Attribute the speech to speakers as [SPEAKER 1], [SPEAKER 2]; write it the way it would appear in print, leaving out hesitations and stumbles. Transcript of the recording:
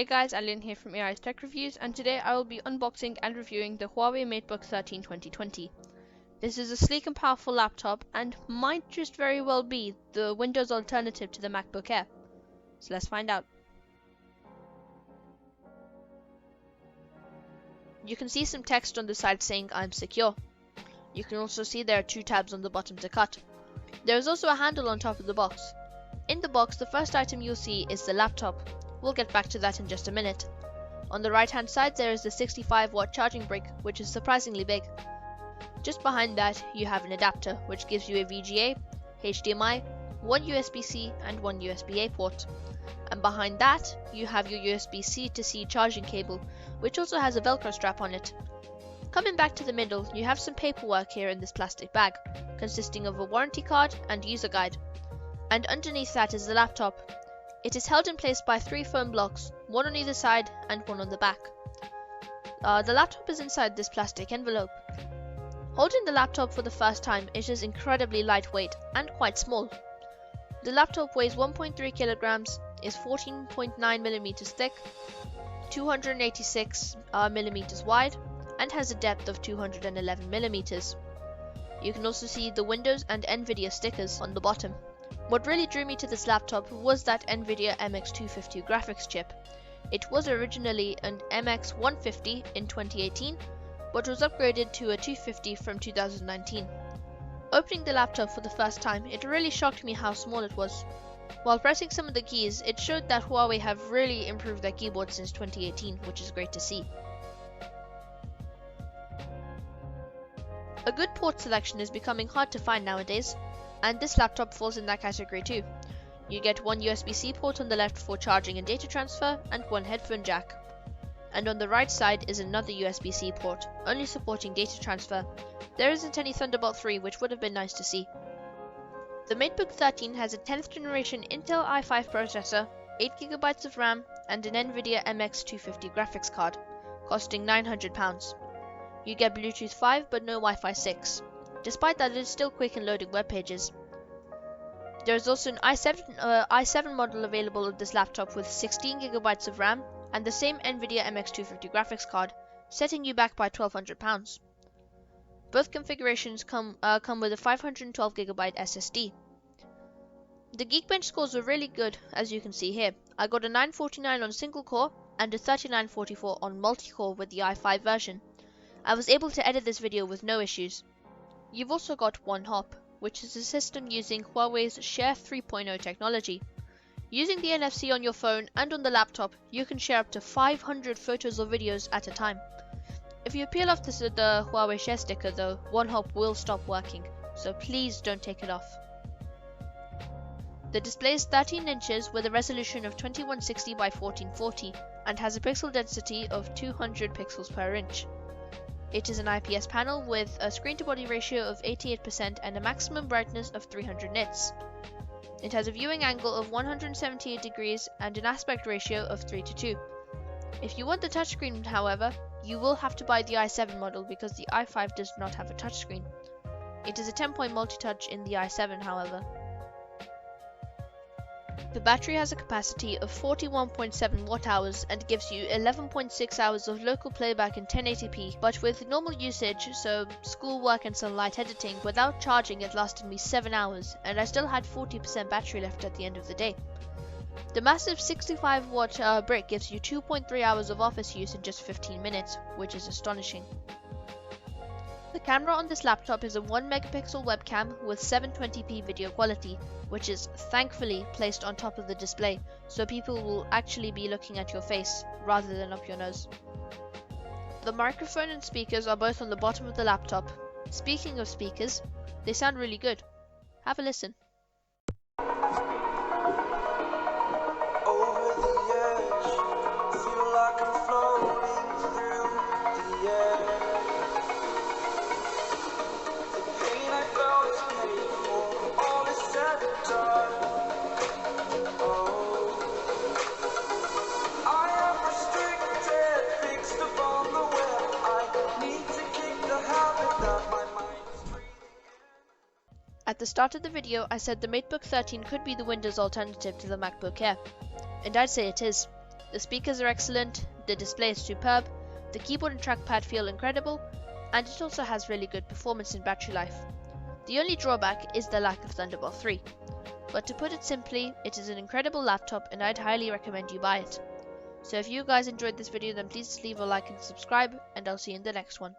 [SPEAKER 1] Hey guys, Alan here from AI's Tech Reviews, and today I will be unboxing and reviewing the Huawei Matebook 13 2020. This is a sleek and powerful laptop and might just very well be the Windows alternative to the MacBook Air. So let's find out. You can see some text on the side saying I'm secure. You can also see there are two tabs on the bottom to cut. There is also a handle on top of the box. In the box, the first item you'll see is the laptop. We'll get back to that in just a minute. On the right hand side there is the 65-watt charging brick, which is surprisingly big. Just behind that you have an adapter which gives you a VGA, HDMI, one USB-C and one USB-A port. And behind that you have your USB-C to C charging cable, which also has a Velcro strap on it. Coming back to the middle, you have some paperwork here in this plastic bag, consisting of a warranty card and user guide. And underneath that is the laptop. It is held in place by 3 foam blocks, one on either side and one on the back. The laptop is inside this plastic envelope. Holding the laptop for the first time, it is incredibly lightweight and quite small. The laptop weighs 1.3 kilograms, is 14.9 millimeters thick, 286 millimeters wide, and has a depth of 211 millimeters. You can also see the Windows and Nvidia stickers on the bottom. What really drew me to this laptop was that Nvidia MX250 graphics chip. It was originally an MX150 in 2018, but was upgraded to a 250 from 2019. Opening the laptop for the first time, it really shocked me how small it was. While pressing some of the keys, it showed that Huawei have really improved their keyboard since 2018, which is great to see. A good port selection is becoming hard to find nowadays, and this laptop falls in that category too. You get one USB-C port on the left for charging and data transfer, and one headphone jack. And on the right side is another USB-C port, only supporting data transfer. There isn't any Thunderbolt 3, which would have been nice to see. The Matebook 13 has a 10th generation Intel i5 processor, 8GB of RAM, and an Nvidia MX250 graphics card, costing £900. You get Bluetooth 5 but no Wi-Fi 6. Despite that, it is still quick in loading web pages. There is also an i7 model available of this laptop with 16GB of RAM and the same Nvidia MX250 graphics card, setting you back by £1,200. Both configurations come with a 512GB SSD. The Geekbench scores were really good, as you can see here. I got a 949 on single core and a 3944 on multi-core with the i5 version. I was able to edit this video with no issues. You've also got OneHop, which is a system using Huawei's Share 3.0 technology. Using the NFC on your phone and on the laptop, you can share up to 500 photos or videos at a time. If you peel off the Huawei Share sticker though, OneHop will stop working, so please don't take it off. The display is 13 inches with a resolution of 2160 by 1440 and has a pixel density of 200 pixels per inch. It is an IPS panel with a screen-to-body ratio of 88% and a maximum brightness of 300 nits. It has a viewing angle of 178 degrees and an aspect ratio of 3:2. If you want the touchscreen, however, you will have to buy the i7 model because the i5 does not have a touchscreen. It is a 10-point multi-touch in the i7, however. The battery has a capacity of 41.7 watt-hours and gives you 11.6 hours of local playback in 1080p, but with normal usage, so schoolwork and some light editing, without charging it lasted me 7 hours, and I still had 40% battery left at the end of the day. The massive 65-watt brick gives you 2.3 hours of office use in just 15 minutes, which is astonishing. The camera on this laptop is a 1-megapixel webcam with 720p video quality, which is thankfully placed on top of the display, so people will actually be looking at your face rather than up your nose. The microphone and speakers are both on the bottom of the laptop. Speaking of speakers, they sound really good. Have a listen. At the start of the video, I said the Matebook 13 could be the Windows alternative to the MacBook Air, and I'd say it is. The speakers are excellent, the display is superb, the keyboard and trackpad feel incredible, and it also has really good performance and battery life. The only drawback is the lack of Thunderbolt 3. But to put it simply, it is an incredible laptop and I'd highly recommend you buy it. So if you guys enjoyed this video, then please leave a like and subscribe, and I'll see you in the next one.